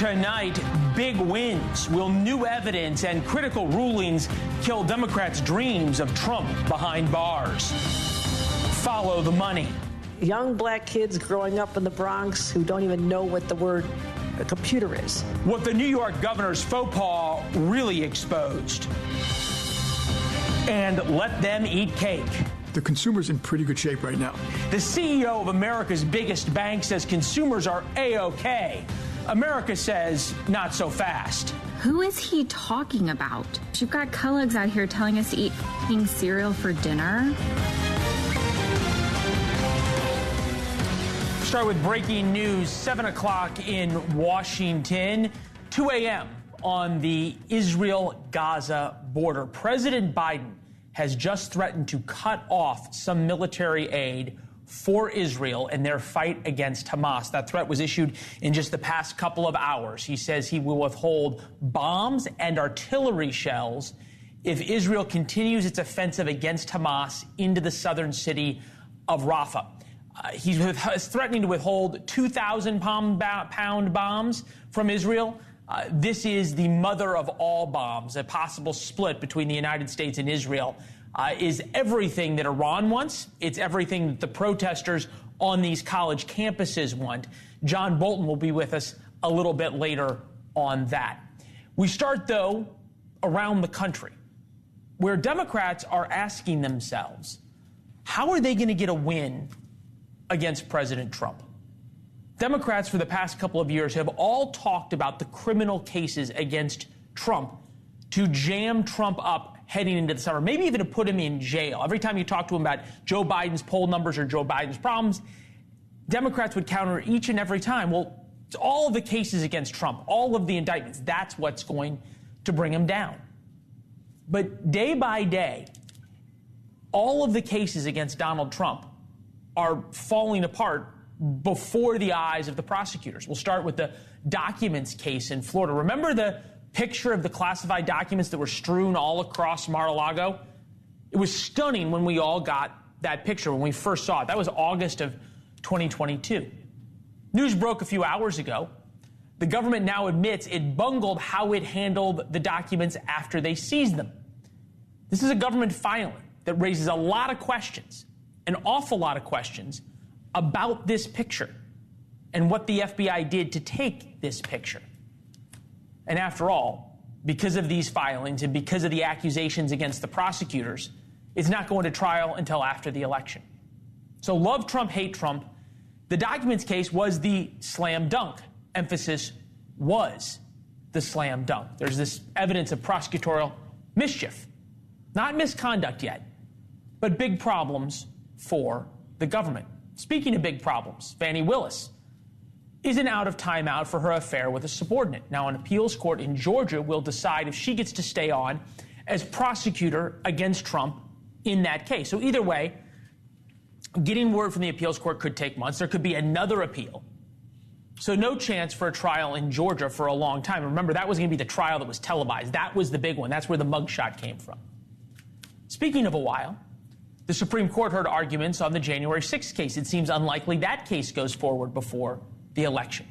Tonight, big wins. Will new evidence and critical rulings kill Democrats' dreams of Trump behind bars? Follow the money. Young black kids growing up in the Bronx who don't even know what the word a computer is. What the New York governor's faux pas really exposed. And let them eat cake. The consumer's in pretty good shape right now. The CEO of America's biggest bank says consumers are A-OK. America says not so fast. Who is he talking about? You've got colleagues out here telling us to eat cereal for dinner. Start with breaking news, 7 o'clock in Washington, 2 a.m. on the Israel-Gaza border. President Biden has just threatened to cut off some military aid for Israel in their fight against Hamas. That threat was issued in just the past couple of hours. He says he will withhold bombs and artillery shells if Israel continues its offensive against Hamas into the southern city of Rafah. He's threatening to withhold 2,000-pound bombs from Israel. This is the mother of all bombs. A possible split between the United States and Israel is everything that Iran wants. It's everything that the protesters on these college campuses want. John Bolton will be with us a little bit later on that. We start, though, around the country, where Democrats are asking themselves, how are they going to get a win against President Trump? Democrats for the past couple of years have all talked about the criminal cases against Trump to jam Trump up heading into the summer, maybe even to put him in jail. Every time you talk to him about Joe Biden's poll numbers or Joe Biden's problems, Democrats would counter each and every time, well, it's all of the cases against Trump, all of the indictments, that's what's going to bring him down. But day by day, all of the cases against Donald Trump are falling apart before the eyes of the prosecutors. We'll start with the documents case in Florida. Remember the picture of the classified documents that were strewn all across Mar-a-Lago? It was stunning when we all got that picture, when we first saw it. That was August of 2022. News broke a few hours ago. The government now admits it bungled how it handled the documents after they seized them. This is a government filing that raises a lot of questions, an awful lot of questions, about this picture and what the FBI did to take this picture. And after all, because of these filings and because of the accusations against the prosecutors, it's not going to trial until after the election. So love Trump, hate Trump. The documents case was the slam dunk. Emphasis was the slam dunk. There's this evidence of prosecutorial mischief. Not misconduct yet, but big problems for the government. Speaking of big problems, Fani Willis isn't out of timeout for her affair with a subordinate. Now, an appeals court in Georgia will decide if she gets to stay on as prosecutor against Trump in that case. So either way, getting word from the appeals court could take months. There could be another appeal. So no chance for a trial in Georgia for a long time. Remember, that was going to be the trial that was televised. That was the big one. That's where the mugshot came from. Speaking of a while, the Supreme Court heard arguments on the January 6th case. It seems unlikely that case goes forward before the election.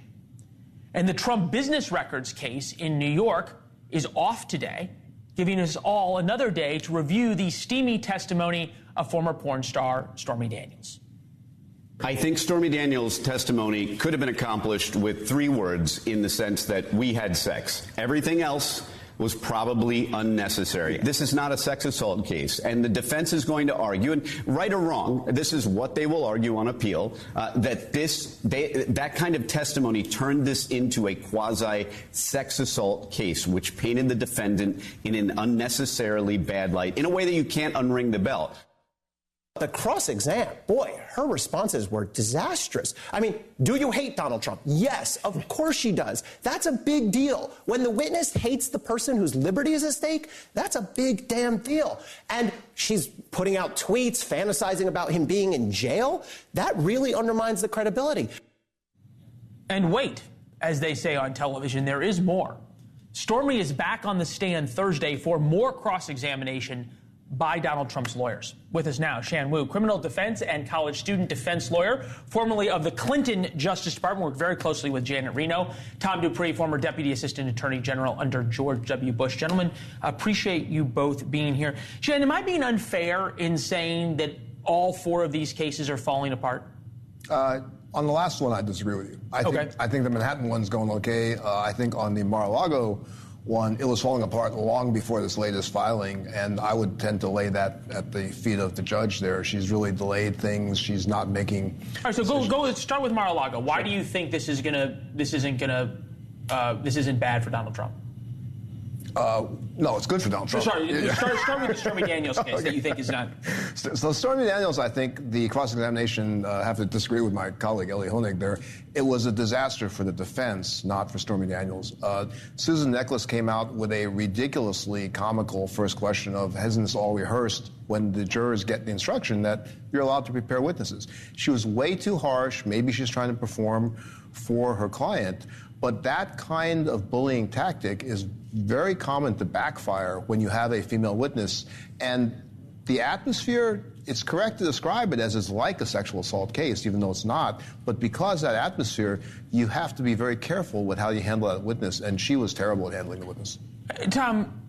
And the Trump business records case in New York is off today, giving us all another day to review the steamy testimony of former porn star Stormy Daniels. I think Stormy Daniels' testimony could have been accomplished with 3 words, in the sense that we had sex. Everything else was probably unnecessary. This is not a sex assault case, and the defense is going to argue, and right or wrong, this is what they will argue on appeal, that that kind of testimony turned this into a quasi-sex assault case, which painted the defendant in an unnecessarily bad light, in a way that you can't unring the bell. The cross-exam, boy, her responses were disastrous. I mean, do you hate Donald Trump? Yes, of course she does. That's a big deal. When the witness hates the person whose liberty is at stake, that's a big damn deal. And she's putting out tweets, fantasizing about him being in jail. That really undermines the credibility. And wait, as they say on television, there is more. Stormy is back on the stand Thursday for more cross-examination by Donald Trump's lawyers. With us now, Shan Wu, criminal defense and college student defense lawyer, formerly of the Clinton Justice Department, worked very closely with Janet Reno. Tom Dupree, former Deputy Assistant Attorney General under George W. Bush. Gentlemen, appreciate you both being here. Shan, am I being unfair in saying that all four of these cases are falling apart? On the last one, I disagree with you. I think the Manhattan one's going okay. I think on the Mar-a-Lago one, it was falling apart long before this latest filing, and I would tend to lay that at the feet of the judge there. She's really delayed things. She's not making. All right, so go. Start with Mar-a-Lago. Why do you think this isn't bad for Donald Trump? No, it's good for Donald Trump. Sorry, start with the Stormy Daniels case that you think is not. So Stormy Daniels, I think the cross-examination, I have to disagree with my colleague Ellie Honig there. It was a disaster for the defense, not for Stormy Daniels. Susan Neklace came out with a ridiculously comical first question of, hasn't this all rehearsed, when the jurors get the instruction that you're allowed to prepare witnesses. She was way too harsh. Maybe she's trying to perform for her client. But that kind of bullying tactic is very common to backfire when you have a female witness. And the atmosphere, it's correct to describe it as it's like a sexual assault case, even though it's not. But because of that atmosphere, you have to be very careful with how you handle that witness. And she was terrible at handling the witness. Tom,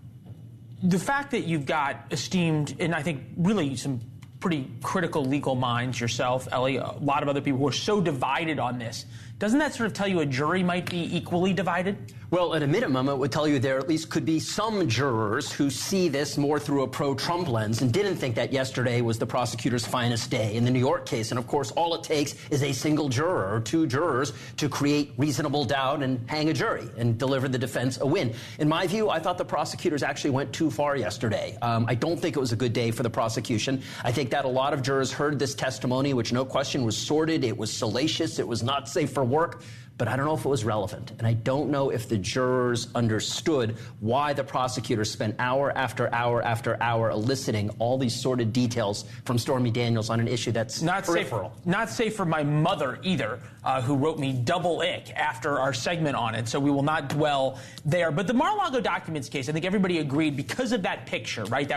the fact that you've got esteemed, and I think really some pretty critical legal minds, yourself, Ellie, a lot of other people who are so divided on this, doesn't that sort of tell you a jury might be equally divided? Well, at a minimum, it would tell you there at least could be some jurors who see this more through a pro-Trump lens and didn't think that yesterday was the prosecutor's finest day in the New York case. And, of course, all it takes is a single juror or two jurors to create reasonable doubt and hang a jury and deliver the defense a win. In my view, I thought the prosecutors actually went too far yesterday. I don't think it was a good day for the prosecution. I think that a lot of jurors heard this testimony, which no question was sordid, it was salacious, it was not safe for work. But I don't know if it was relevant. And I don't know if the jurors understood why the prosecutors spent hour after hour after hour eliciting all these sordid details from Stormy Daniels on an issue that's not peripheral. Not safe for my mother either, who wrote me double ick after our segment on it. So we will not dwell there. But the Mar-a-Lago documents case, I think everybody agreed because of that picture, right?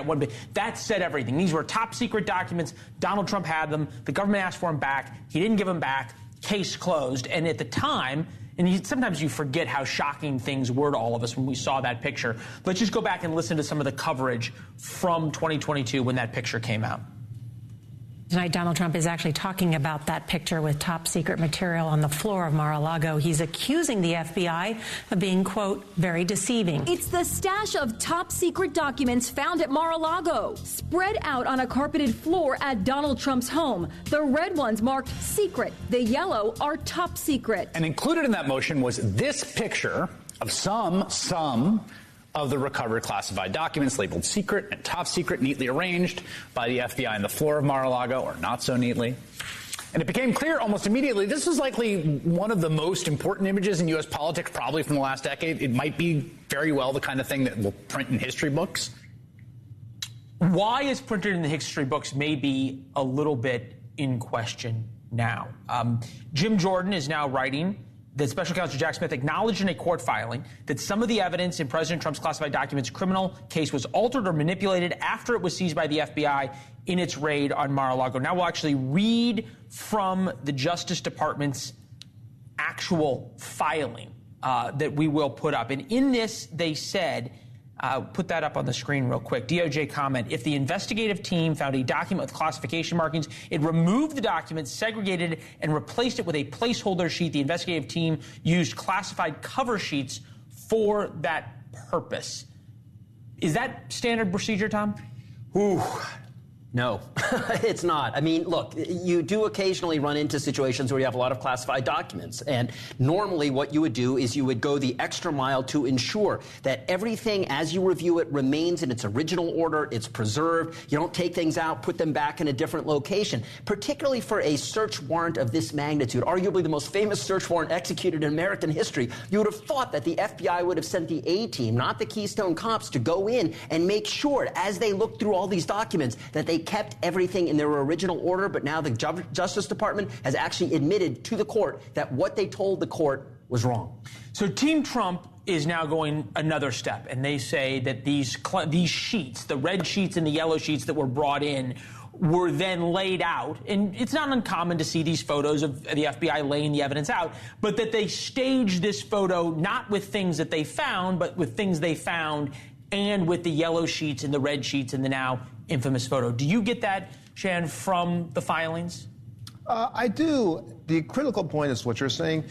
That said everything. These were top secret documents. Donald Trump had them. The government asked for them back. He didn't give them back. Case closed. And at the time, and sometimes you forget how shocking things were to all of us when we saw that picture. Let's just go back and listen to some of the coverage from 2022 when that picture came out. Tonight, Donald Trump is actually talking about that picture with top secret material on the floor of Mar-a-Lago. He's accusing the FBI of being, quote, very deceiving. It's the stash of top secret documents found at Mar-a-Lago, spread out on a carpeted floor at Donald Trump's home. The red ones marked secret. The yellow are top secret. And included in that motion was this picture of some of the recovered classified documents labeled secret and top secret, neatly arranged by the FBI on the floor of Mar-a-Lago, or not so neatly. And it became clear almost immediately this was likely one of the most important images in U.S. politics, probably from the last decade. It might be very well the kind of thing that will print in history books. Why is printed in the history books may be a little bit in question now. Jim Jordan is now writing that Special Counsel Jack Smith acknowledged in a court filing that some of the evidence in President Trump's classified documents criminal case was altered or manipulated after it was seized by the FBI in its raid on Mar-a-Lago. Now we'll actually read from the Justice Department's actual filing that we will put up. And in this, they said, put that up on the screen real quick. DOJ comment, if the investigative team found a document with classification markings, it removed the document, segregated it, and replaced it with a placeholder sheet. The investigative team used classified cover sheets for that purpose. Is that standard procedure, Tom? Ooh. No, it's not. I mean, look, you do occasionally run into situations where you have a lot of classified documents. And normally what you would do is you would go the extra mile to ensure that everything as you review it remains in its original order, it's preserved. You don't take things out, put them back in a different location, particularly for a search warrant of this magnitude, arguably the most famous search warrant executed in American history. You would have thought that the FBI would have sent the A-team, not the Keystone Cops, to go in and make sure as they look through all these documents that they kept everything in their original order, but now the Justice Department has actually admitted to the court that what they told the court was wrong. So Team Trump is now going another step, and they say that these sheets, the red sheets and the yellow sheets that were brought in, were then laid out. And it's not uncommon to see these photos of the FBI laying the evidence out, but that they staged this photo not with things that they found, but with things they found, and with the yellow sheets and the red sheets and the now infamous photo. Do you get that, Shan, from the filings? I do. The critical point is what you're saying.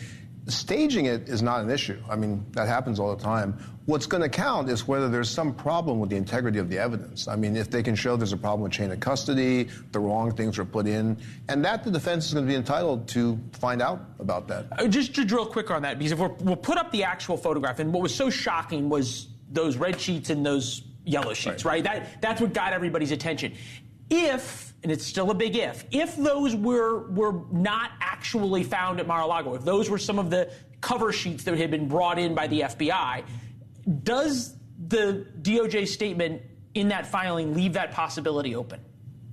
Staging it is not an issue. I mean, that happens all the time. What's going to count is whether there's some problem with the integrity of the evidence. I mean, if they can show there's a problem with chain of custody, the wrong things were put in, and that the defense is going to be entitled to find out about that. Just to drill quicker on that, because if we'll put up the actual photograph, and what was so shocking was those red sheets and those yellow sheets, right? That's what got everybody's attention. If, and it's still a big if those were not actually found at Mar-a-Lago, if those were some of the cover sheets that had been brought in by the FBI, does the DOJ statement in that filing leave that possibility open?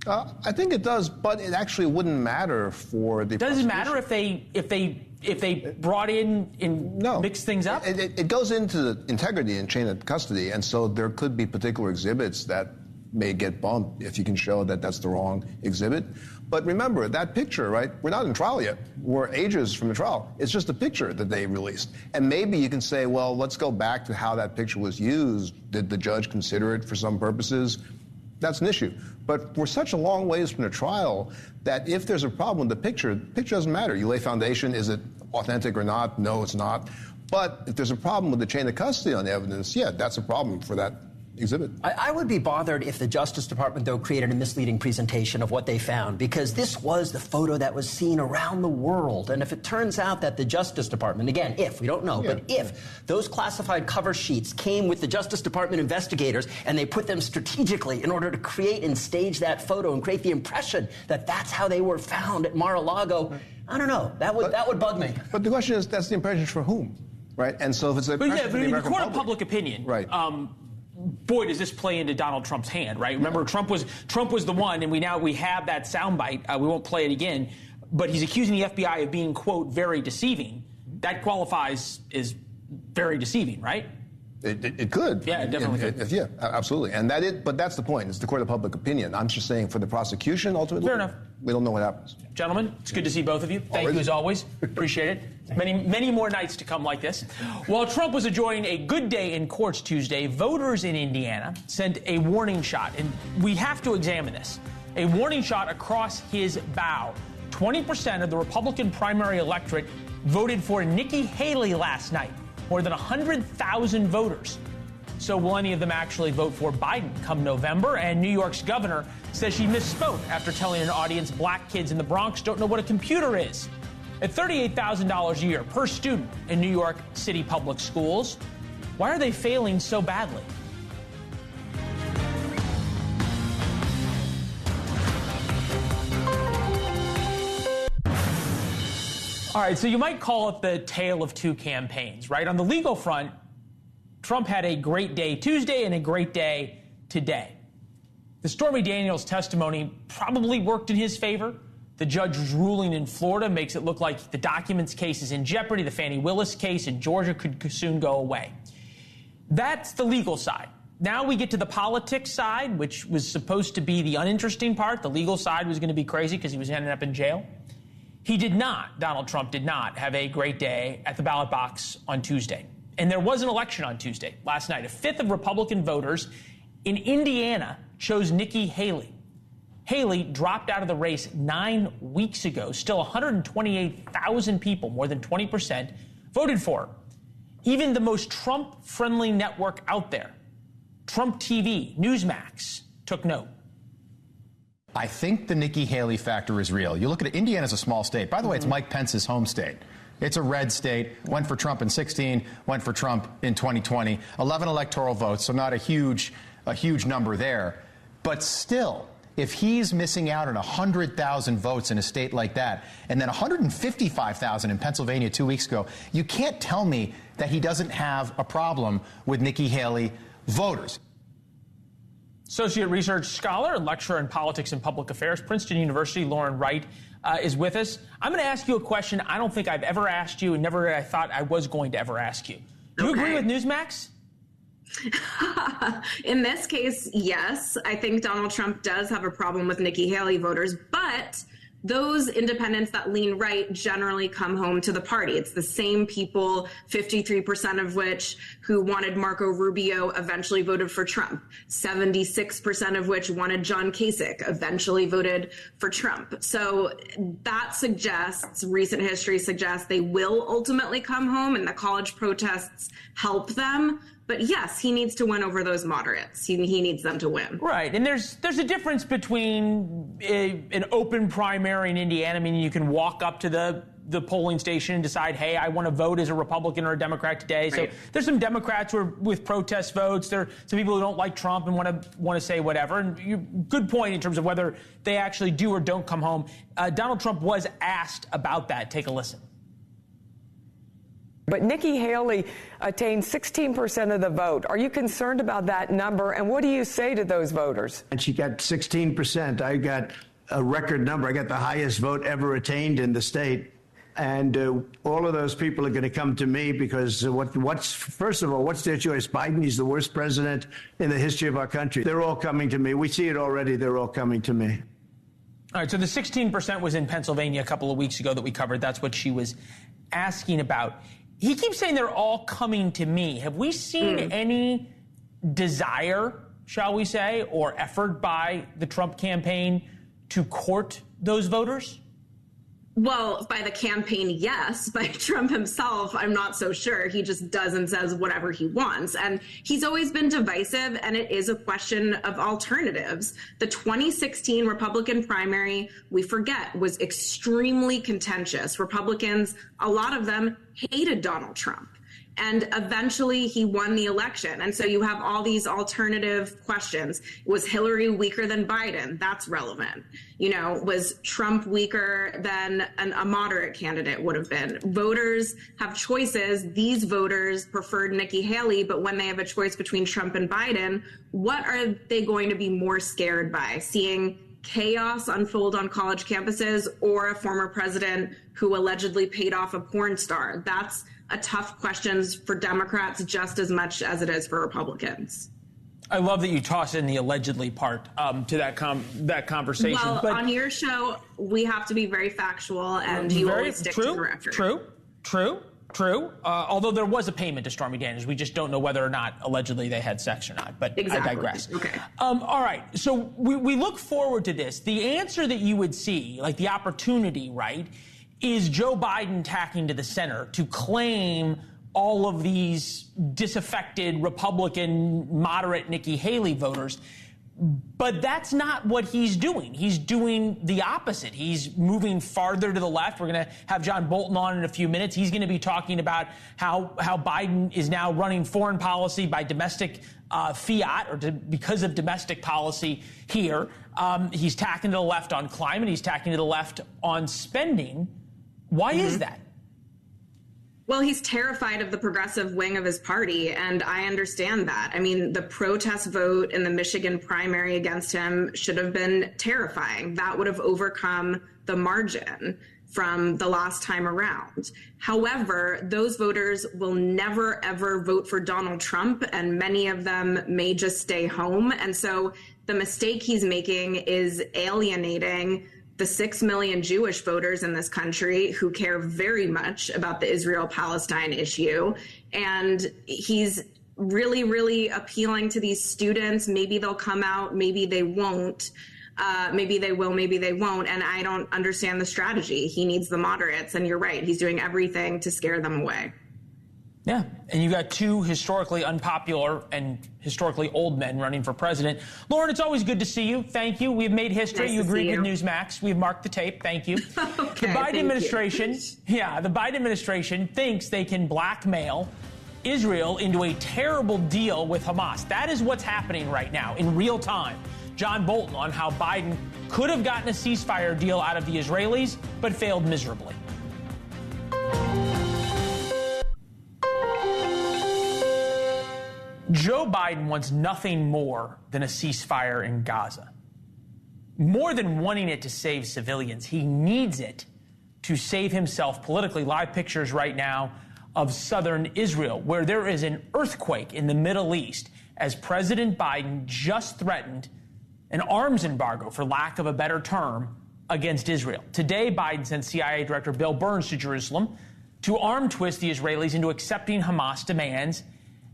I think it does, but it actually wouldn't matter for the Does it matter if they brought in and mixed things up? It goes into the integrity and chain of custody, and so there could be particular exhibits that may get bumped if you can show that that's the wrong exhibit. But remember, that picture, right, we're not in trial yet. We're ages from the trial. It's just a picture that they released. And maybe you can say, well, let's go back to how that picture was used. Did the judge consider it for some purposes? That's an issue. But we're such a long ways from the trial that if there's a problem with the picture doesn't matter. You lay foundation, is it authentic or not? No, it's not. But if there's a problem with the chain of custody on the evidence, yeah, that's a problem for that exhibit. I would be bothered if the Justice Department, though, created a misleading presentation of what they found, because this was the photo that was seen around the world. And if it turns out that the Justice Department, again, if, we don't know, but if those classified cover sheets came with the Justice Department investigators and they put them strategically in order to create and stage that photo and create the impression that that's how they were found at Mar-a-Lago, I don't know. That would bug me. But the question is, that's the impression for whom? Right? And so if it's a impression for the American court of public opinion, right. Boy, does this play into Donald Trump's hand, right? Remember, Trump was the one, and we have that soundbite. We won't play it again, but he's accusing the FBI of being, quote, very deceiving. That qualifies as very deceiving, right? It could. Yeah, it definitely could. Yeah, absolutely. But that's the point. It's the court of public opinion. I'm just saying for the prosecution, ultimately, fair enough. We don't know what happens. Gentlemen, it's good to see both of you. Thank you as always. Appreciate it. Many more nights to come like this. While Trump was enjoying a good day in courts Tuesday, voters in Indiana sent a warning shot, and we have to examine this. A warning shot across his bow. 20% of the Republican primary electorate voted for Nikki Haley last night. More than 100,000 voters. So will any of them actually vote for Biden come November? And New York's governor says she misspoke after telling an audience black kids in the Bronx don't know what a computer is. At $38,000 a year per student in New York City public schools, why are they failing so badly? All right, so you might call it the tale of two campaigns, right? On the legal front, Trump had a great day Tuesday and a great day today. The Stormy Daniels testimony probably worked in his favor. The judge's ruling in Florida makes it look like the documents case is in jeopardy. The Fani Willis case in Georgia could soon go away. That's the legal side. Now we get to the politics side, which was supposed to be the uninteresting part. The legal side was going to be crazy because he was ending up in jail. Donald Trump did not have a great day at the ballot box on Tuesday. And there was an election on Tuesday, last night. A fifth of Republican voters in Indiana chose Nikki Haley. Haley dropped out of the race 9 weeks ago. Still 128,000 people, more than 20%, voted for her. Even the most Trump-friendly network out there, Trump TV, Newsmax, took note. I think the Nikki Haley factor is real. You look at it, Indiana's a small state. By the way, it's Mike Pence's home state. It's a red state, went for Trump in 2016, went for Trump in 2020. 11 electoral votes, so not a huge number there. But still, if he's missing out on 100,000 votes in a state like that, and then 155,000 in Pennsylvania 2 weeks ago, you can't tell me that he doesn't have a problem with Nikki Haley voters. Associate research scholar and lecturer in politics and public affairs, Princeton University, Lauren Wright, is with us. I'm going to ask you a question I don't think I've ever asked you and never I thought I was going to ever ask you. Do you agree with Newsmax? In this case, yes. I think Donald Trump does have a problem with Nikki Haley voters, but those independents that lean right generally come home to the party. It's the same people, 53% of which who wanted Marco Rubio eventually voted for Trump. 76% of which wanted John Kasich eventually voted for Trump. So that suggests, recent history suggests, they will ultimately come home, and the college protests help them. But yes, he needs to win over those moderates. He needs them to win. Right. And there's a difference between an open primary in Indiana, meaning you can walk up to the polling station and decide, hey, I want to vote as a Republican or a Democrat today. Right. So there's some Democrats who are with protest votes. There are some people who don't like Trump and want to say whatever. And good point in terms of whether they actually do or don't come home. Donald Trump was asked about that. Take a listen. But Nikki Haley attained 16% of the vote. Are you concerned about that number? And what do you say to those voters? And she got 16%. I got a record number. I got the highest vote ever attained in the state. And all of those people are going to come to me because first of all, what's their choice? Biden, he's the worst president in the history of our country. They're all coming to me. We see it already. They're all coming to me. All right. So the 16% was in Pennsylvania a couple of weeks ago that we covered. That's what she was asking about. He keeps saying they're all coming to me. Have we seen any desire, shall we say, or effort by the Trump campaign to court those voters? Well, by the campaign, yes. By Trump himself, I'm not so sure. He just does and says whatever he wants. And he's always been divisive, and it is a question of alternatives. The 2016 Republican primary, we forget, was extremely contentious. Republicans, a lot of them hated Donald Trump. And eventually he won the election. And so you have all these alternative questions. Was Hillary weaker than Biden? That's relevant. You know, was Trump weaker than a moderate candidate would have been? Voters have choices. These voters preferred Nikki Haley, but when they have a choice between Trump and Biden, what are they going to be more scared by? Seeing chaos unfold on college campuses or a former president who allegedly paid off a porn star? That's a tough question for Democrats just as much as it is for Republicans. I love that you toss in the allegedly part to that conversation. Well, but on your show, we have to be very factual, and you always stick to the record. True. Although there was a payment to Stormy Daniels. We just don't know whether or not allegedly they had sex or not. But exactly. I digress. Okay. All right. So we look forward to this. The answer that you would see, like the opportunity, right, is Joe Biden tacking to the center to claim all of these disaffected Republican moderate Nikki Haley voters. But that's not what he's doing. He's doing the opposite. He's moving farther to the left. We're going to have John Bolton on in a few minutes. He's going to be talking about how Biden is now running foreign policy by domestic fiat or because of domestic policy here. He's tacking to the left on climate. He's tacking to the left on spending. Why is that? Well, he's terrified of the progressive wing of his party, and I understand that. I mean, the protest vote in the Michigan primary against him should have been terrifying. That would have overcome the margin from the last time around. However, those voters will never, ever vote for Donald Trump, and many of them may just stay home. And so the mistake he's making is alienating the 6 million Jewish voters in this country who care very much about the Israel-Palestine issue. And he's really, really appealing to these students. Maybe they'll come out, maybe they won't. Maybe they will, maybe they won't. And I don't understand the strategy. He needs the moderates. And you're right, he's doing everything to scare them away. Yeah, and you got two historically unpopular and historically old men running for president. Lauren, it's always good to see you. Thank you. We've made history. Nice you agreed with you. Newsmax. We've marked the tape. Thank you. Okay, the Biden administration thinks they can blackmail Israel into a terrible deal with Hamas. That is what's happening right now in real time. John Bolton on how Biden could have gotten a ceasefire deal out of the Israelis, but failed miserably. Joe Biden wants nothing more than a ceasefire in Gaza. More than wanting it to save civilians, he needs it to save himself politically. Live pictures right now of southern Israel, where there is an earthquake in the Middle East as President Biden just threatened an arms embargo, for lack of a better term, against Israel. Today, Biden sent CIA Director Bill Burns to Jerusalem to arm twist the Israelis into accepting Hamas demands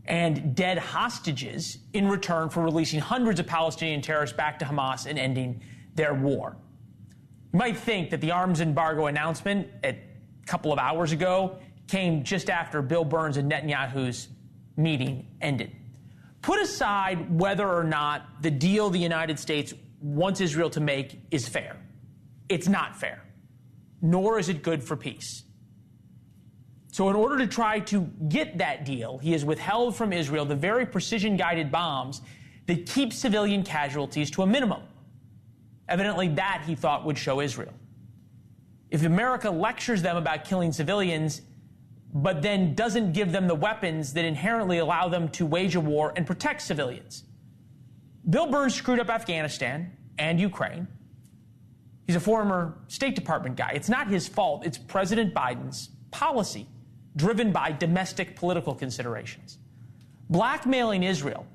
and dead hostages in return for releasing hundreds of Palestinian terrorists back to Hamas and ending their war. You might think that the arms embargo announcement a couple of hours ago came just after Bill Burns and Netanyahu's meeting ended. Put aside whether or not the deal the United States wants Israel to make is fair. It's not fair, nor is it good for peace. So in order to try to get that deal, he has withheld from Israel the very precision-guided bombs that keep civilian casualties to a minimum. Evidently, that he thought would show Israel. If America lectures them about killing civilians, but then doesn't give them the weapons that inherently allow them to wage a war and protect civilians. Bill Burns screwed up Afghanistan and Ukraine. He's a former State Department guy. It's not his fault. It's President Biden's policy, driven by domestic political considerations. Blackmailing Israel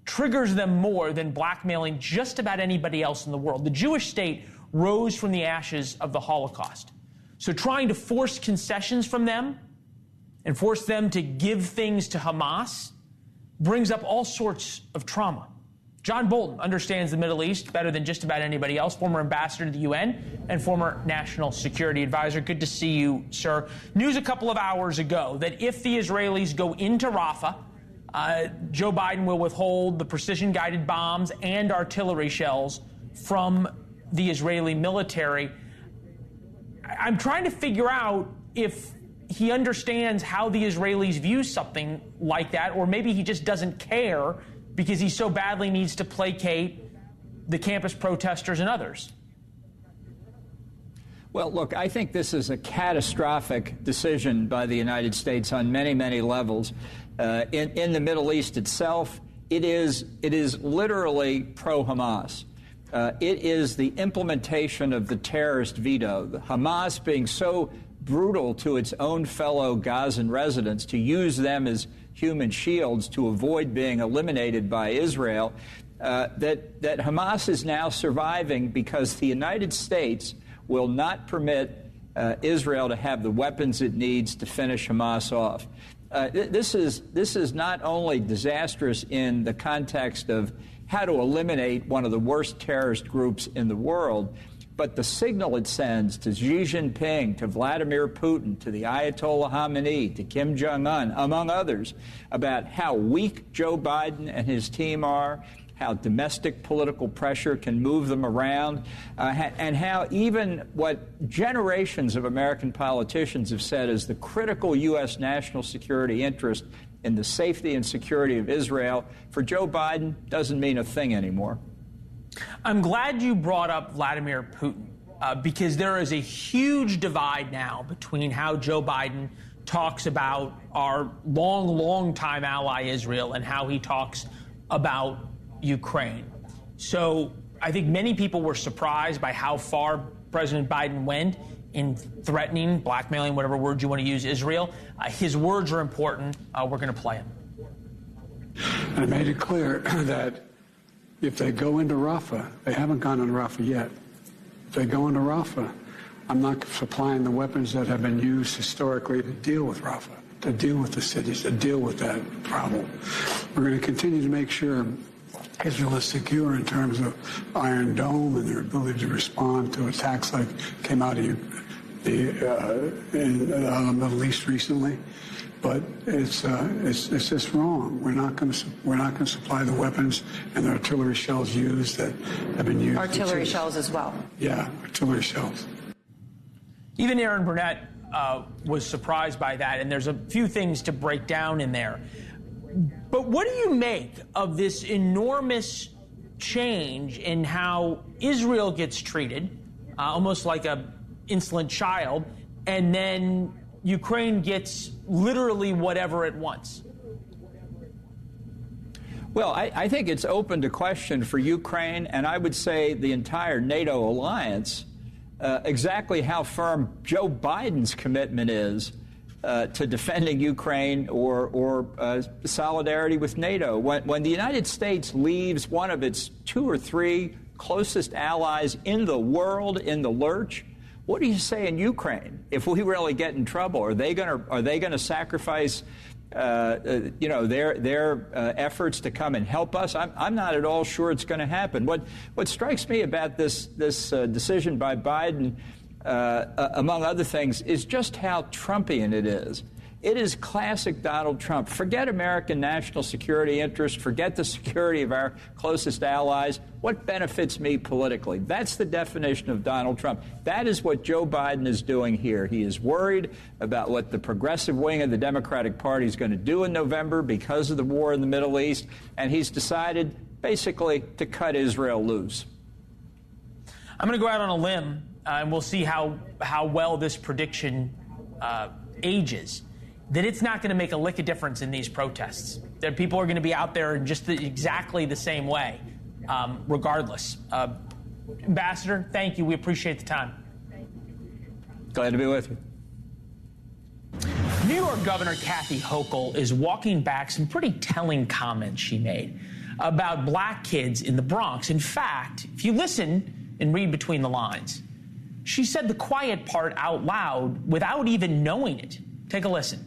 triggers them more than blackmailing just about anybody else in the world. The Jewish state rose from the ashes of the Holocaust. So trying to force concessions from them and force them to give things to Hamas brings up all sorts of trauma. John Bolton understands the Middle East better than just about anybody else, former ambassador to the UN and former national security advisor. Good to see you, sir. News a couple of hours ago that if the Israelis go into Rafah, Joe Biden will withhold the precision-guided bombs and artillery shells from the Israeli military. I'm trying to figure out if he understands how the Israelis view something like that, or maybe he just doesn't care because he so badly needs to placate the campus protesters and others. Well, look, I think this is a catastrophic decision by the United States on many, many levels. In the Middle East itself, it is literally pro-Hamas. It is the implementation of the terrorist veto. The Hamas being so brutal to its own fellow Gazan residents, to use them as human shields to avoid being eliminated by Israel, that Hamas is now surviving because the United States will not permit Israel to have the weapons it needs to finish Hamas off. This is not only disastrous in the context of how to eliminate one of the worst terrorist groups in the world, but the signal it sends to Xi Jinping, to Vladimir Putin, to the Ayatollah Khamenei, to Kim Jong-un, among others, about how weak Joe Biden and his team are, how domestic political pressure can move them around, and how even what generations of American politicians have said is the critical U.S. national security interest in the safety and security of Israel, for Joe Biden doesn't mean a thing anymore. I'm glad you brought up Vladimir Putin, because there is a huge divide now between how Joe Biden talks about our long time ally Israel and how he talks about Ukraine. So I think many people were surprised by how far President Biden went in threatening, blackmailing, whatever word you want to use, Israel. His words are important. We're going to play them. And I made it clear that if they go into Rafah, they haven't gone into Rafah yet. If they go into Rafah, I'm not supplying the weapons that have been used historically to deal with Rafah, to deal with the cities, to deal with that problem. We're going to continue to make sure Israel is secure in terms of Iron Dome and their ability to respond to attacks like came out of the Middle East recently. But it's just wrong. We're not going to supply the weapons and the artillery shells used that have been used. Artillery shells as well. Yeah, artillery shells. Even Aaron Burnett was surprised by that, and there's a few things to break down in there. But what do you make of this enormous change in how Israel gets treated, almost like an insolent child, and then Ukraine gets literally whatever it wants? Well, I think it's open to question for Ukraine, and I would say the entire NATO alliance, exactly how firm Joe Biden's commitment is to defending Ukraine or solidarity with NATO. When the United States leaves one of its 2 or 3 closest allies in the world in the lurch, what do you say in Ukraine if we really get in trouble? Are they going to sacrifice their efforts to come and help us? I'm not at all sure it's going to happen. What strikes me about this decision by Biden, among other things, is just how Trumpian it is. It is classic Donald Trump. Forget American national security interests. Forget the security of our closest allies. What benefits me politically? That's the definition of Donald Trump. That is what Joe Biden is doing here. He is worried about what the progressive wing of the Democratic Party is going to do in November because of the war in the Middle East, and he's decided basically to cut Israel loose. I'm going to go out on a limb, and we'll see how well this prediction ages. That it's not going to make a lick of difference in these protests. That people are going to be out there in just exactly the same way, regardless. Ambassador, thank you. We appreciate the time. Glad to be with you. New York Governor Kathy Hochul is walking back some pretty telling comments she made about black kids in the Bronx. In fact, if you listen and read between the lines, she said the quiet part out loud without even knowing it. Take a listen.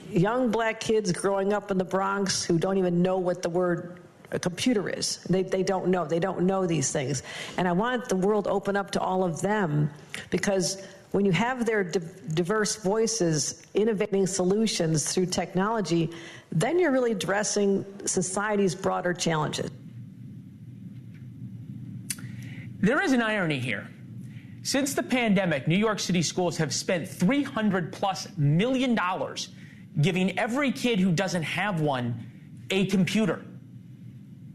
Young black kids growing up in the Bronx who don't even know what the word a computer is. They don't know. They don't know these things. And I want the world to open up to all of them, because when you have their diverse voices innovating solutions through technology, then you're really addressing society's broader challenges. There is an irony here. Since the pandemic, New York City schools have spent $300+ million giving every kid who doesn't have one a computer.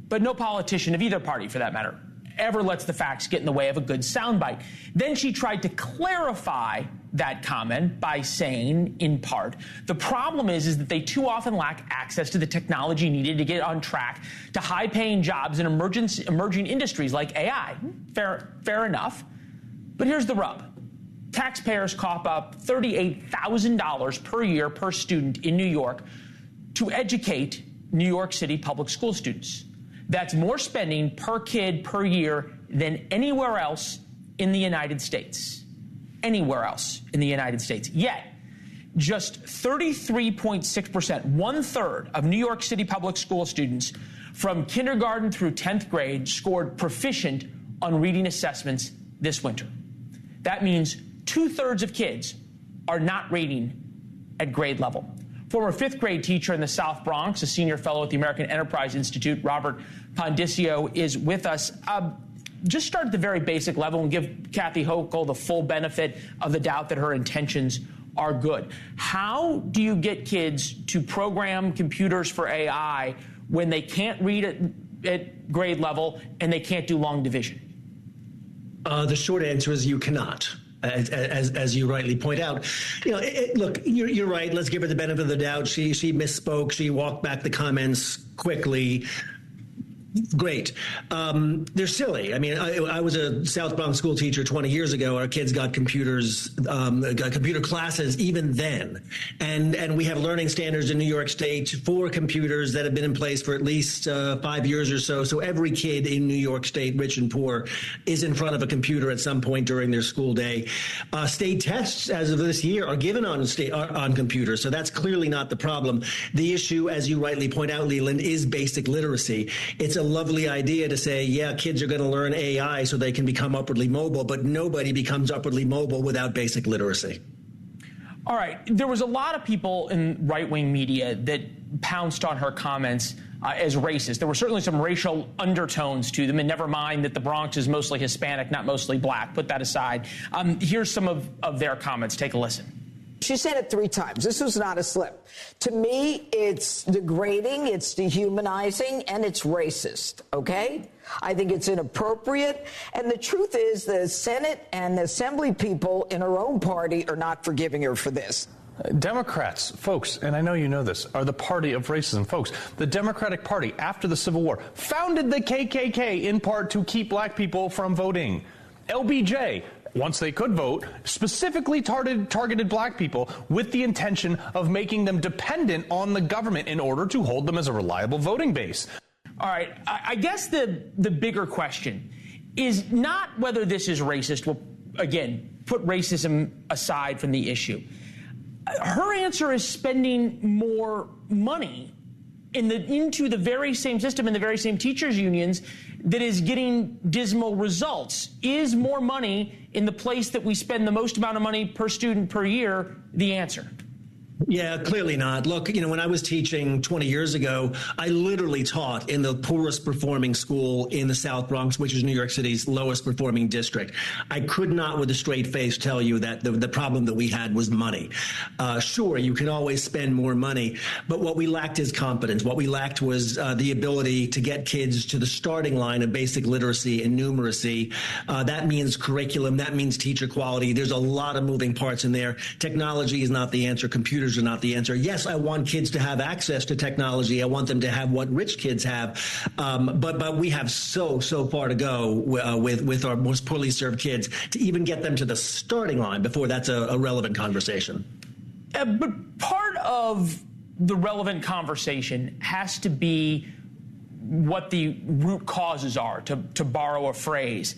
But no politician of either party, for that matter, ever lets the facts get in the way of a good soundbite. Then she tried to clarify that comment by saying, in part, the problem is that they too often lack access to the technology needed to get on track to high-paying jobs in emerging industries like AI. Fair enough. But here's the rub. Taxpayers cough up $38,000 per year per student in New York to educate New York City public school students. That's more spending per kid per year than anywhere else in the United States. Anywhere else in the United States. Yet, just 33.6%, 1/3 of New York City public school students from kindergarten through 10th grade scored proficient on reading assessments this winter. That means 2/3 of kids are not reading at grade level. Former 5th grade teacher in the South Bronx, a senior fellow at the American Enterprise Institute, Robert Pondicio, is with us. Just start at the very basic level and give Kathy Hochul the full benefit of the doubt that her intentions are good. How do you get kids to program computers for AI when they can't read at grade level and they can't do long division? The short answer is you cannot. As you rightly point out, look, you're right. Let's give her the benefit of the doubt. She misspoke. She walked back the comments quickly. Great. They're silly. I mean, I was a South Bronx school teacher 20 years ago. Our kids got computers, got computer classes even then. And we have learning standards in New York State for computers that have been in place for at least 5 years or so. So every kid in New York State, rich and poor, is in front of a computer at some point during their school day. State tests, as of this year, are given on computers. So that's clearly not the problem. The issue, as you rightly point out, Leland, is basic literacy. It's a lovely idea to say, yeah, kids are going to learn AI so they can become upwardly mobile, but nobody becomes upwardly mobile without basic literacy. All right. There was a lot of people in right-wing media that pounced on her comments as racist. There were certainly some racial undertones to them, and never mind that the Bronx is mostly Hispanic, not mostly black. Put that aside. Here's some of their comments. Take a listen. She said it 3 times. This was not a slip. To me, it's degrading, it's dehumanizing, and it's racist, okay? I think it's inappropriate. And the truth is the Senate and the Assembly people in her own party are not forgiving her for this. Democrats, folks, and I know you know this, are the party of racism. Folks, the Democratic Party, after the Civil War, founded the KKK in part to keep black people from voting. LBJ, once they could vote, specifically targeted black people with the intention of making them dependent on the government in order to hold them as a reliable voting base. All right, I guess the bigger question is not whether this is racist. We'll, again, put racism aside from the issue. Her answer is spending more money into the very same system and the very same teachers' unions that is getting dismal results. Is more money in the place that we spend the most amount of money per student per year the answer? Yeah, clearly not. Look, when I was teaching 20 years ago, I literally taught in the poorest performing school in the South Bronx, which is New York City's lowest performing district. I could not with a straight face tell you that the problem that we had was money. Sure, you can always spend more money, but what we lacked is competence. What we lacked was the ability to get kids to the starting line of basic literacy and numeracy. That means curriculum. That means teacher quality. There's a lot of moving parts in there. Technology is not the answer. Computers are not the answer. Yes, I want kids to have access to technology. I want them to have what rich kids have. But we have so far to go with our most poorly served kids to even get them to the starting line before that's a relevant conversation. But part of the relevant conversation has to be what the root causes are, to borrow a phrase.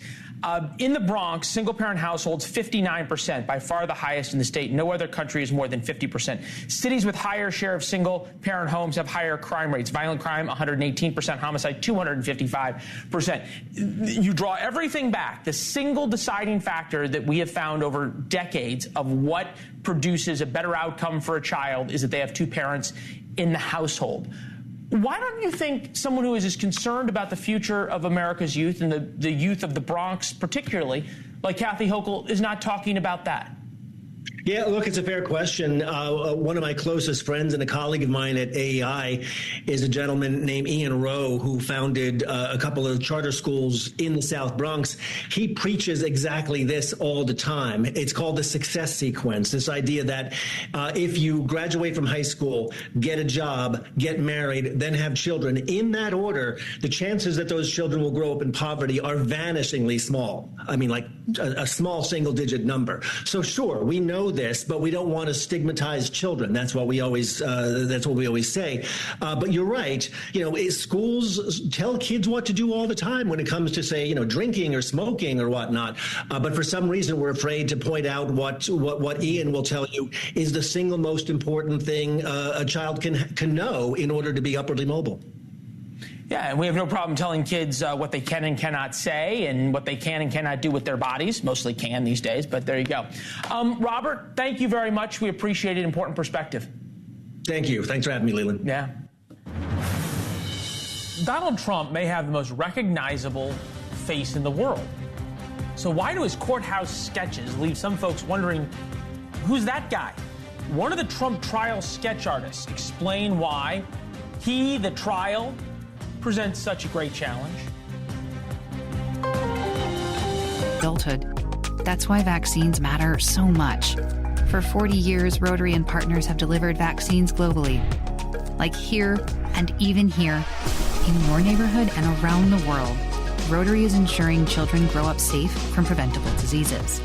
In the Bronx, single-parent households, 59%, by far the highest in the state. No other country is more than 50%. Cities with higher share of single-parent homes have higher crime rates. Violent crime, 118%. Homicide, 255%. You draw everything back. The single deciding factor that we have found over decades of what produces a better outcome for a child is that they have two parents in the household. Why don't you think someone who is as concerned about the future of America's youth and the youth of the Bronx particularly, like Kathy Hochul, is not talking about that? Yeah, look, it's a fair question. One of my closest friends and a colleague of mine at AEI is a gentleman named Ian Rowe, who founded a couple of charter schools in the South Bronx. He preaches exactly this all the time. It's called the success sequence, this idea that if you graduate from high school, get a job, get married, then have children, in that order, the chances that those children will grow up in poverty are vanishingly small. I mean, like a small single-digit number. So sure, we know this, but we don't want to stigmatize children. That's what we always say. But you're right. Schools tell kids what to do all the time when it comes to, say, drinking or smoking or whatnot. But for some reason, we're afraid to point out what Ian will tell you is the single most important thing a child can know in order to be upwardly mobile. Yeah, and we have no problem telling kids what they can and cannot say and what they can and cannot do with their bodies. Mostly can these days, but there you go. Robert, thank you very much. We appreciate it. Important perspective. Thank you. Thanks for having me, Leland. Yeah. Donald Trump may have the most recognizable face in the world. So why do his courthouse sketches leave some folks wondering, who's that guy? One of the Trump trial sketch artists explained why he, the trial, presents such a great challenge. Adulthood. That's why vaccines matter so much. For 40 years, Rotary and partners have delivered vaccines globally. Like here and even here, in your neighborhood and around the world, Rotary is ensuring children grow up safe from preventable diseases.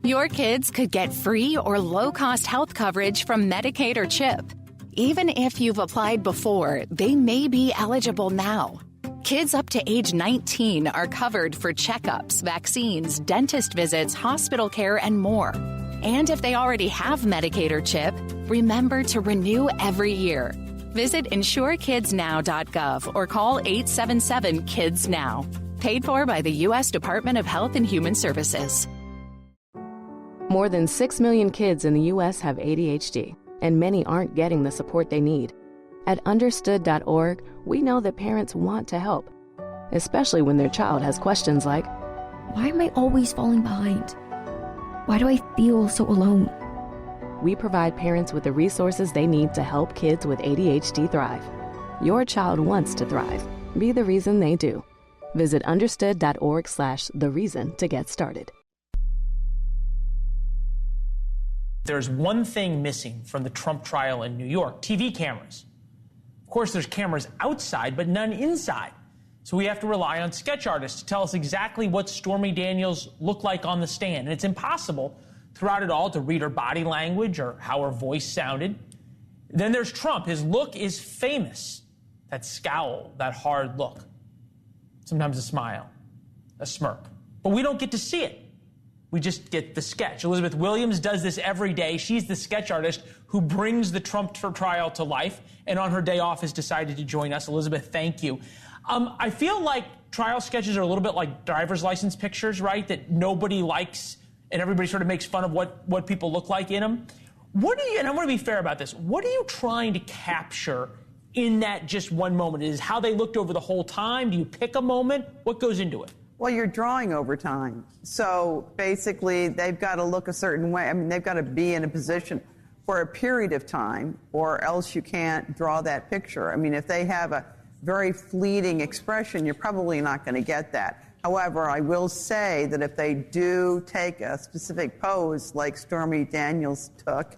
Your kids could get free or low-cost health coverage from Medicaid or CHIP. Even if you've applied before, they may be eligible now. Kids up to age 19 are covered for checkups, vaccines, dentist visits, hospital care, and more. And if they already have Medicaid or CHIP, remember to renew every year. Visit insurekidsnow.gov or call 877-KIDS-NOW. Paid for by the U.S. Department of Health and Human Services. More than 6 million kids in the U.S. have ADHD, and many aren't getting the support they need. At understood.org, we know that parents want to help, especially when their child has questions like, why am I always falling behind? Why do I feel so alone? We provide parents with the resources they need to help kids with ADHD thrive. Your child wants to thrive. Be the reason they do. Visit understood.org/thereason to get started. There's one thing missing from the Trump trial in New York: TV cameras. Of course, there's cameras outside, but none inside. So we have to rely on sketch artists to tell us exactly what Stormy Daniels looked like on the stand. And it's impossible throughout it all to read her body language or how her voice sounded. Then there's Trump. His look is famous. That scowl, that hard look. Sometimes a smile, a smirk. But we don't get to see it. We just get the sketch. Elizabeth Williams does this every day. She's the sketch artist who brings the Trump trial to life, and on her day off has decided to join us. Elizabeth, thank you. I feel like trial sketches are a little bit like driver's license pictures, right? That nobody likes, and everybody sort of makes fun of what people look like in them. What do you, and I want to be fair about this, what are you trying to capture in that just one moment? Is how they looked over the whole time? Do you pick a moment? What goes into it? Well, you're drawing over time. So basically, they've got to look a certain way. I mean, they've got to be in a position for a period of time, or else you can't draw that picture. I mean, if they have a very fleeting expression, you're probably not going to get that. However, I will say that if they do take a specific pose like Stormy Daniels took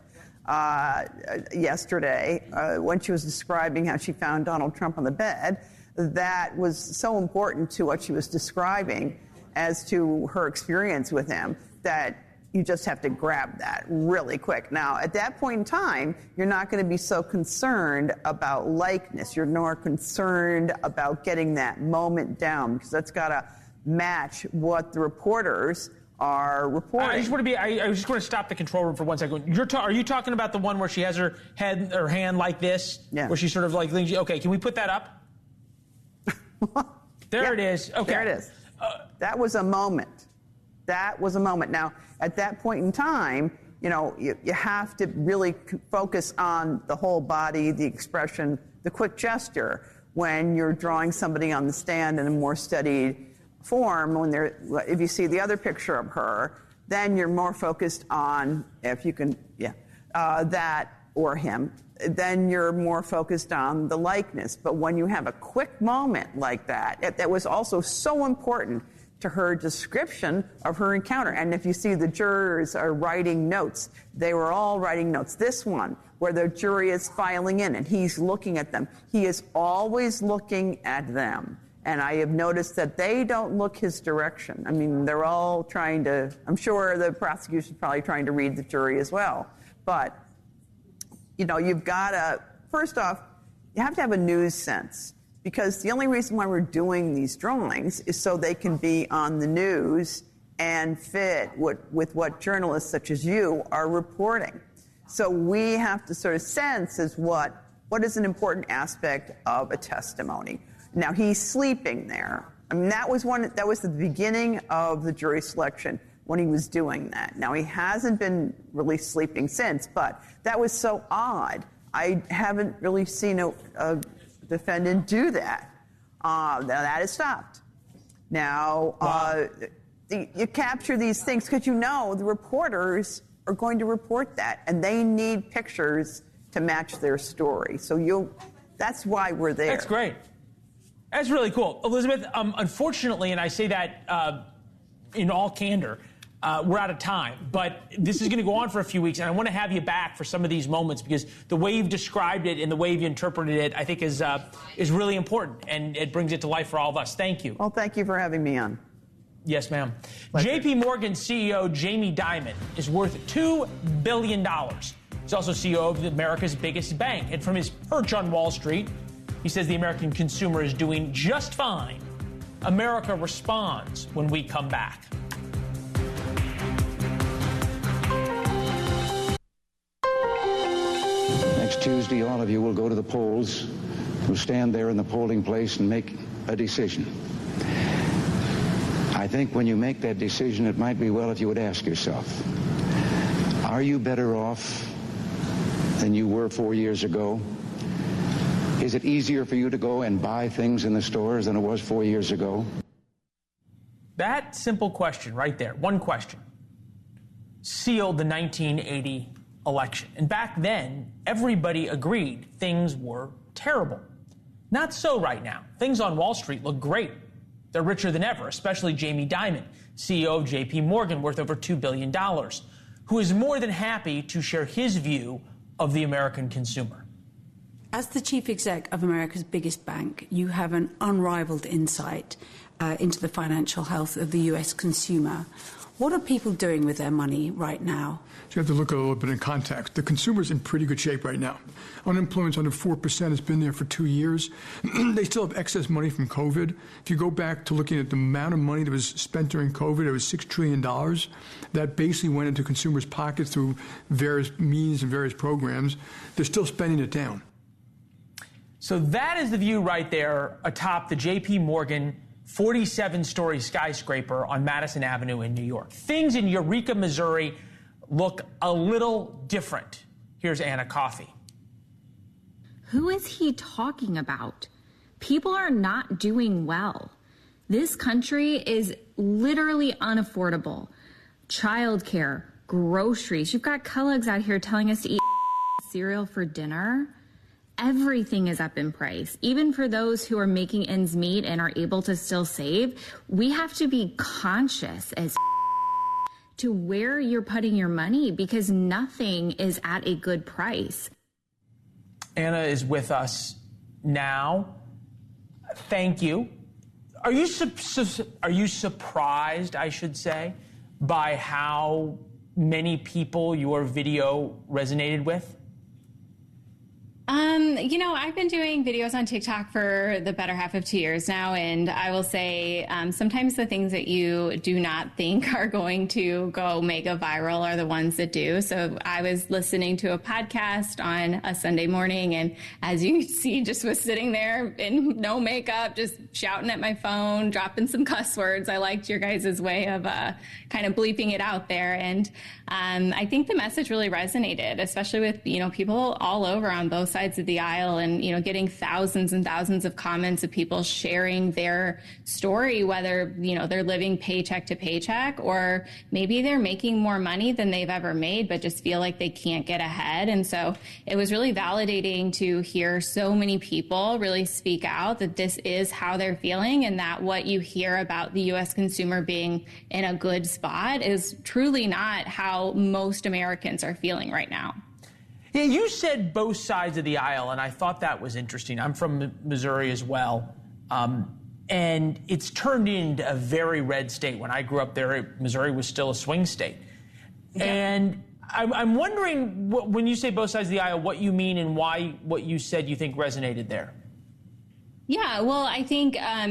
yesterday when she was describing how she found Donald Trump on the bed, that was so important to what she was describing as to her experience with him that you just have to grab that really quick. Now, at that point in time, you're not going to be so concerned about likeness. You're more concerned about getting that moment down, because that's got to match what the reporters are reporting. I just want to stop the control room for 1 second. Are you talking about the one where she has her hand like this? Yeah. Where she sort of like leans? Okay, can we put that up? There it is. Okay. There it is. That was a moment. That was a moment. Now, at that point in time, you know, you have to really focus on the whole body, the expression, the quick gesture when you're drawing somebody on the stand in a more steady form. If you see the other picture of her, then you're more focused on, if you can, that or him. Then you're more focused on the likeness. But when you have a quick moment like that, that was also so important to her description of her encounter. And if you see the jurors are writing notes, they were all writing notes. This one, where the jury is filing in and he's looking at them, he is always looking at them. And I have noticed that they don't look his direction. I mean, they're all trying to, I'm sure the prosecution's probably trying to read the jury as well. But you know, you've got to, first off, you have to have a news sense, because the only reason why we're doing these drawings is so they can be on the news and fit with what journalists such as you are reporting. So we have to sort of sense as what is an important aspect of a testimony. Now, he's sleeping there. I mean, that was the beginning of the jury selection when he was doing that. Now, he hasn't been really sleeping since, but that was so odd. I haven't really seen a defendant do that. That has stopped. Now, you capture these things because you know the reporters are going to report that, and they need pictures to match their story. So that's why we're there. That's great. That's really cool. Elizabeth, unfortunately, and I say that in all candor, we're out of time, but this is going to go on for a few weeks, and I want to have you back for some of these moments, because the way you've described it and the way you've interpreted it, I think is really important, and it brings it to life for all of us. Thank you. Well, thank you for having me on. Yes, ma'am. JP Morgan CEO Jamie Dimon is worth $2 billion. He's also CEO of America's biggest bank, and from his perch on Wall Street, he says the American consumer is doing just fine. America responds when we come back. Next Tuesday, all of you will go to the polls, will stand there in the polling place and make a decision. I think when you make that decision, it might be well if you would ask yourself, are you better off than you were 4 years ago? Is it easier for you to go and buy things in the stores than it was 4 years ago? That simple question right there, one question, sealed the 1980 election. And back then, everybody agreed things were terrible. Not so right now. Things on Wall Street look great. They're richer than ever, especially Jamie Dimon, CEO of JP Morgan, worth over $2 billion, who is more than happy to share his view of the American consumer. As the chief exec of America's biggest bank, you have an unrivaled insight into the financial health of the U.S. consumer. What are people doing with their money right now? So you have to look a little bit in context. The consumer's in pretty good shape right now. Unemployment's under 4%. It's been there for 2 years. They still have excess money from COVID. If you go back to looking at the amount of money that was spent during COVID, it was $6 trillion. That basically went into consumers' pockets through various means and various programs. They're still spending it down. So that is the view right there atop the J.P. Morgan 47-story skyscraper on Madison Avenue in New York. Things in Eureka, Missouri look a little different. Here's Anna Coffey. Who is he talking about? People are not doing well. This country is literally unaffordable. Childcare, groceries. You've got colleagues out here telling us to eat cereal for dinner. Everything is up in price. Even for those who are making ends meet and are able to still save, we have to be conscious as to where you're putting your money because nothing is at a good price. Anna is with us now. Thank you. Are you surprised, I should say, by how many people your video resonated with? I've been doing videos on TikTok for the better half of 2 years now, and I will say sometimes the things that you do not think are going to go mega viral are the ones that do. So I was listening to a podcast on a Sunday morning, and as you see, just was sitting there in no makeup, just shouting at my phone, dropping some cuss words. I liked your guys' way of kind of bleeping it out there. And I think the message really resonated, especially with, people all over on both sides of the aisle and, getting thousands and thousands of comments of people sharing their story, whether, they're living paycheck to paycheck or maybe they're making more money than they've ever made, but just feel like they can't get ahead. And so it was really validating to hear so many people really speak out that this is how they're feeling and that what you hear about the U.S. consumer being in a good spot is truly not how most Americans are feeling right now. Yeah, you said both sides of the aisle, and I thought that was interesting. I'm from Missouri as well, and it's turned into a very red state. When I grew up there, Missouri was still a swing state. Yeah. And I'm wondering, when you say both sides of the aisle, what you mean and why what you said you think resonated there. Yeah, well, I think, I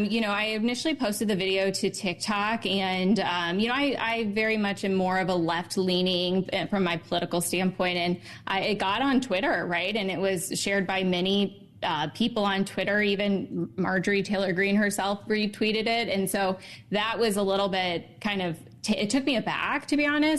initially posted the video to TikTok and, I very much am more of a left-leaning from my political standpoint. And it got on Twitter, right? And it was shared by many people on Twitter. Even Marjorie Taylor Greene herself retweeted it. And so that was a little bit kind of, it took me aback, to be honest.